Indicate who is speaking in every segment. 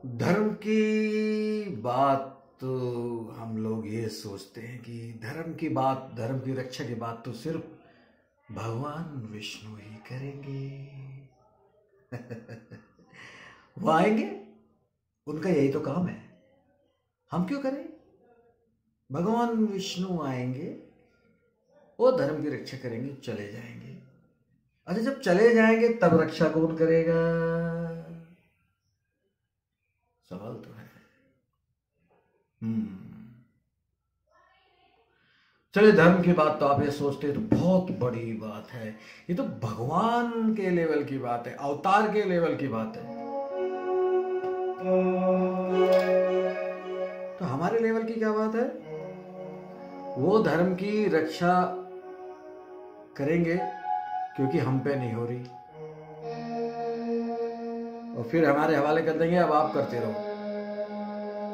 Speaker 1: धर्म की बात तो हम लोग ये सोचते हैं कि धर्म की बात, धर्म की रक्षा की बात तो सिर्फ भगवान विष्णु ही करेंगे। वो आएंगे, उनका यही तो काम है, हम क्यों करें? भगवान विष्णु आएंगे, वो धर्म की रक्षा करेंगे, चले जाएंगे। अच्छा, जब चले जाएंगे तब रक्षा कौन करेगा? सवाल तो है। चलिए, धर्म की बात तो आप ये सोचते हैं तो बहुत बड़ी बात है, ये तो भगवान के लेवल की बात है, अवतार के लेवल की बात है। तो हमारे लेवल की क्या बात है? वो धर्म की रक्षा करेंगे क्योंकि हम पे नहीं हो रही, और फिर हमारे हवाले कर देंगे, अब आप करते रहो।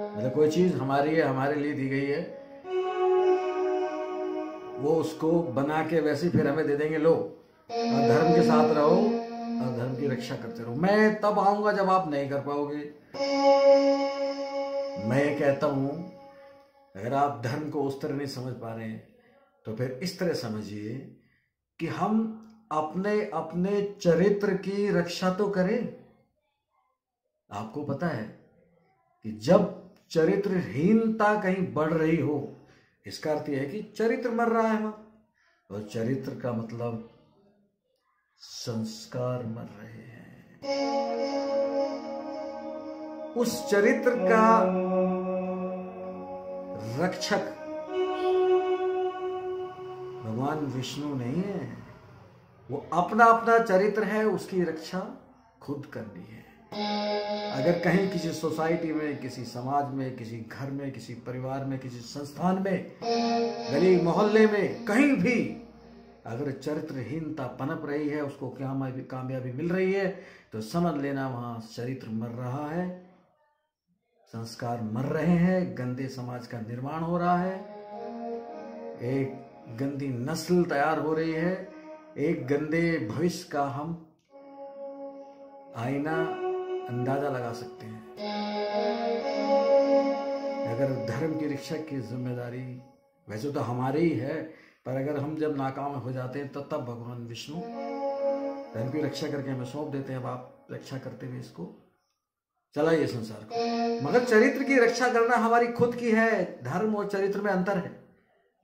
Speaker 1: मतलब कोई चीज हमारी है, हमारे लिए दी गई है, वो उसको बना के वैसे फिर हमें दे देंगे, लो धर्म के साथ रहो और धर्म की रक्षा करते रहो। मैं तब आऊंगा जब आप नहीं कर पाओगे। मैं ये कहता हूं, अगर आप धर्म को उस तरह नहीं समझ पा रहे हैं तो फिर इस तरह समझिए कि हम अपने अपने चरित्र की रक्षा तो करें। आपको पता है कि जब चरित्रहीनता कहीं बढ़ रही हो, इसका अर्थ यह है कि चरित्र मर रहा है। और चरित्र का मतलब संस्कार मर रहे हैं। उस चरित्र का रक्षक भगवान विष्णु नहीं है, वो अपना अपना चरित्र है, उसकी रक्षा खुद करनी है। अगर कहीं किसी सोसाइटी में, किसी समाज में, किसी घर में, किसी परिवार में, किसी संस्थान में, गली मोहल्ले में, कहीं भी अगर चरित्रहीनता पनप रही है, उसको कामयाबी मिल रही है, तो समझ लेना वहां चरित्र मर रहा है, संस्कार मर रहे हैं, गंदे समाज का निर्माण हो रहा है, एक गंदी नस्ल तैयार हो रही है, एक गंदे भविष्य का हम आईना अंदाजा लगा सकते हैं। अगर धर्म की रक्षा की जिम्मेदारी वैसे तो हमारी ही है, पर अगर हम जब नाकाम हो जाते हैं तो तब भगवान विष्णु धर्म की रक्षा करके हमें सौंप देते हैं, अब आप रक्षा करते हुए इसको चलाइए संसार को। मगर चरित्र की रक्षा करना हमारी खुद की है। धर्म और चरित्र में अंतर है।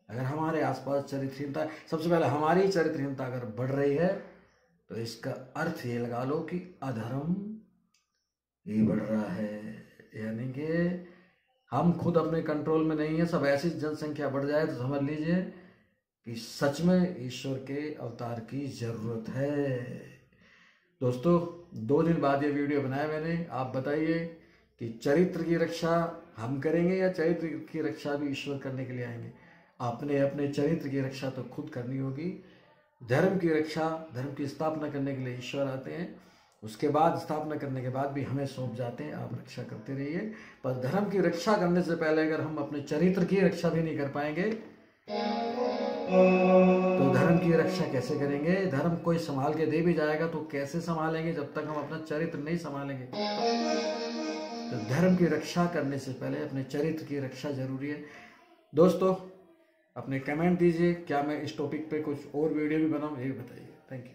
Speaker 1: अगर हमारे आसपास चरित्रहीनता, सबसे पहले हमारी चरित्रहीनता अगर बढ़ रही है तो इसका अर्थ ये लगा लो कि अधर्म ही बढ़ रहा है, यानी कि हम खुद अपने कंट्रोल में नहीं है। सब ऐसी जनसंख्या बढ़ जाए तो समझ लीजिए कि सच में ईश्वर के अवतार की जरूरत है। दोस्तों, 2 दिन बाद ये वीडियो बनाया मैंने। आप बताइए कि चरित्र की रक्षा हम करेंगे या चरित्र की रक्षा भी ईश्वर करने के लिए आएंगे? अपने अपने चरित्र की रक्षा तो खुद करनी होगी। धर्म की रक्षा, धर्म की स्थापना करने के लिए ईश्वर आते हैं, उसके बाद स्थापना करने के बाद भी हमें सौंप जाते हैं, आप रक्षा करते रहिए। पर धर्म की रक्षा करने से पहले अगर हम अपने चरित्र की रक्षा भी नहीं कर पाएंगे तो धर्म की रक्षा कैसे करेंगे? धर्म कोई संभाल के दे भी जाएगा तो कैसे संभालेंगे जब तक हम अपना चरित्र नहीं संभालेंगे? तो धर्म की रक्षा करने से पहले अपने चरित्र की रक्षा जरूरी है। दोस्तों, अपने कमेंट दीजिए, क्या मैं इस टॉपिक पे कुछ और वीडियो भी बनाऊं, ये बताइए। Thank you.